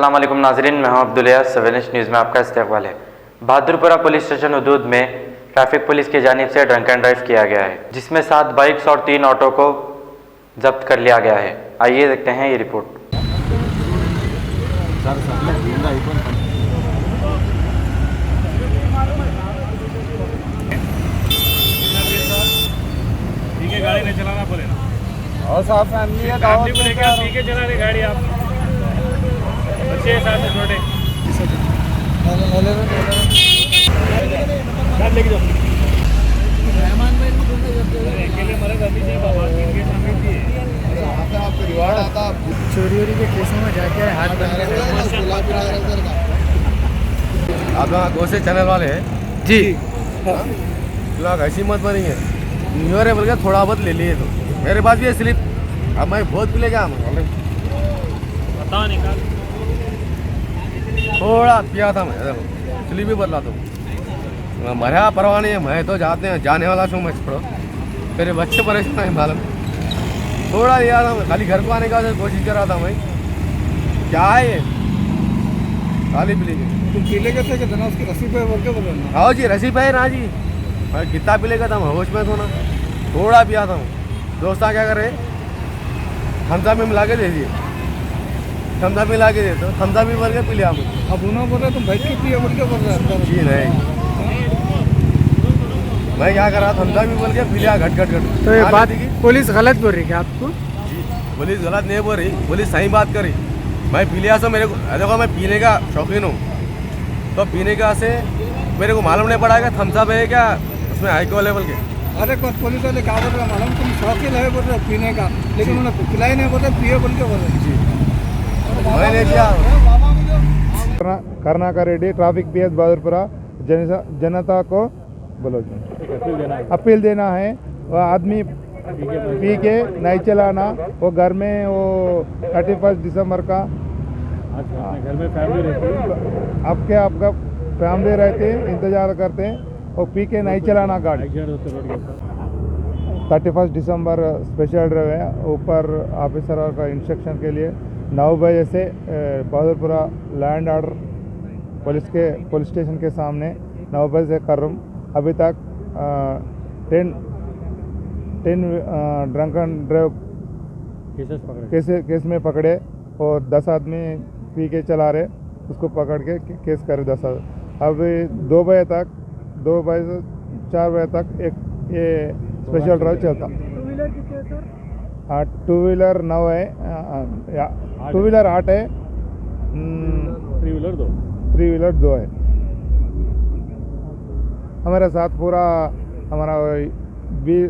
अस्सलाम वालेकुम नाज़रीन, मैं हूं अब्दुल्ला। 7H न्यूज़ में आपका इस्तकबाल है। बहादुरपुरा पुलिस स्टेशन हदूद में ट्रैफिक पुलिस की जानिब से ड्रंक एंड ड्राइव किया गया है, जिसमें 7 बाइक्स और 3 ऑटो को जब्त कर लिया गया है। आइए देखते हैं ये रिपोर्ट। ठीक है, गाड़ी नहीं चलाना पड़ेगा। और साहब फैमिली है, फैमिली को लेकर ठीक है चला रहे गाड़ी आप, बच्चे साथ में छोटे लेके जाओ। अकेले मरे गलती से बाबा इनके सामने थी। आपको रिवार्ड आता चोरी वोरी के केसों में जाके हाथ बंद आप गोसे चैनल वाले हैं जी। लोग ऐसी मत बनेंगे न्यू ईयर है बोल के थोड़ा बहुत ले लिए तो मेरे पास भी है स्लिप। अब मैं बहुत पी लेगा पता निकाल थोड़ा पिया था मैं, देखो स्लिप भी बदला तो मरा परवाह नहीं है। मैं तो जाते हैं जाने वाला छूँ मैं छोड़ो, मेरे बच्चे परेशान है मालूम। थोड़ा लिया था मैं, खाली घर को आने का कोशिश कर रहा था मैं। क्या है ये खाली पी लीजिए। तुम पी लेके थे कितना उसकी रस्सी पे बोल के बोल रहे हो? हाँ जी रसी पे ना जी, मैं कितना पी लेगा था मैं होश में था ना, थोड़ा पिया था मैं। दोस्ता क्या करे थम्स में मिला के दे दिए, थम्स मिला के दे तो थम्स भी भर के पी लिया मैं। अब उन्होंने बोल रहे तुम बैठ के पिए बोल के बोल रहे हो? जी नहीं, मैं क्या कर रहा थम्स भी बोल के पी लिया घट घट घट। तो ये बात पुलिस गलत बोल रही है क्या आपको? जी पुलिस गलत नहीं बोल रही, पुलिस सही बात करी। मैं पी लिया तो मेरे को देखो मैं पीने का शौकीन हूँ, तो पीने का से मेरे को मालूम नहीं पड़ा कि थम्स अप है क्या उसमें हाई लेवल के। अरे पुलिस वाले क्या बोल रहे हैं मालूम, तुम शौकीन है बोल रहे हो पीने का, लेकिन उन्होंने पिलाई नहीं बोल रहे, पिए बोल के बोल रहे हैं। जी मैंने किया। करुणाकर रेड्डी ट्रैफिक PS बहादुरपुरा जनता को बोलो अपील देना है। वो आदमी पी के नहीं चलाना। वो घर में वो 31 दिसंबर का घर में फैमिली रहती है, आपका फैमिली रहते हैं, इंतजार करते हैं। वो पी के नहीं चलाना गाड़ी। 31 दिसंबर स्पेशल ड्राइव है। ऊपर ऑफिसर का इंस्ट्रक्शन के लिए 9 बजे से Bahadurpura land order police station के सामने 9 बजे से कर रहा हूँ। अभी तक 10 ड्रंक एंड ड्राइव केस में पकड़े और 10 आदमी पी के चला रहे, उसको पकड़ के केस करे 10 आदमी। अभी 2 बजे से 4 बजे तक एक ये स्पेशल ड्राइव चलता। 2 व्हीलर 9 है, 2 व्हीलर 8 है, 3 व्हीलर 2 है। हमारे साथ पूरा हमारा 20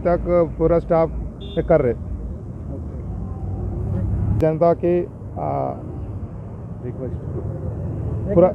तक पूरा स्टाफ कर रहे। जनता की पूरा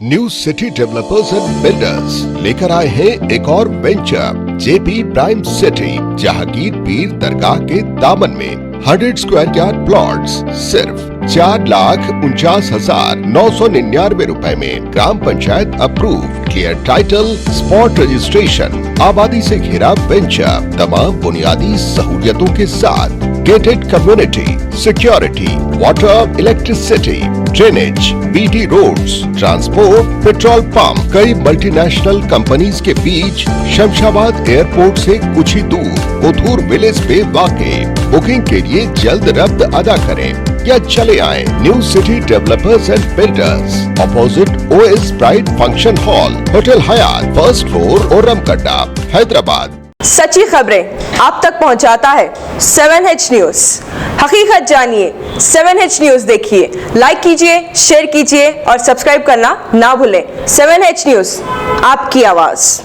new city developers and builders लेकर आए हैं एक और venture JP prime city Jahangir पीर दरगाह के दामन में 100 स्क्वायर यार्ड प्लॉट्स सिर्फ 4,49,999 रुपए में। ग्राम panchayat approve, clear title, spot registration, आबादी से घिरा वेंचर, तमाम बुनियादी सहूलियतों के साथ, gated community, security, water, electricity, drainage, BT roads, transport, petrol pump, कई मल्टीनेशनल कंपनीज के बीच, शमशाबाद एयरपोर्ट से कुछ ही दूर, कोथूर विलेज पे वाक़े। बुकिंग के लिए जल्द रब्त अदा करें या चले आए new city developers and builders, opposite OS pride function hall, hotel Hyatt, first floor, ओरमकड्डा, हैदराबाद। सच्ची खबरें आप तक पहुंचाता है 7H न्यूज़। हकीकत जानिए, 7H न्यूज़ देखिए, लाइक कीजिए, शेयर कीजिए और सब्सक्राइब करना ना भूलें। 7H न्यूज़, आपकी आवाज़।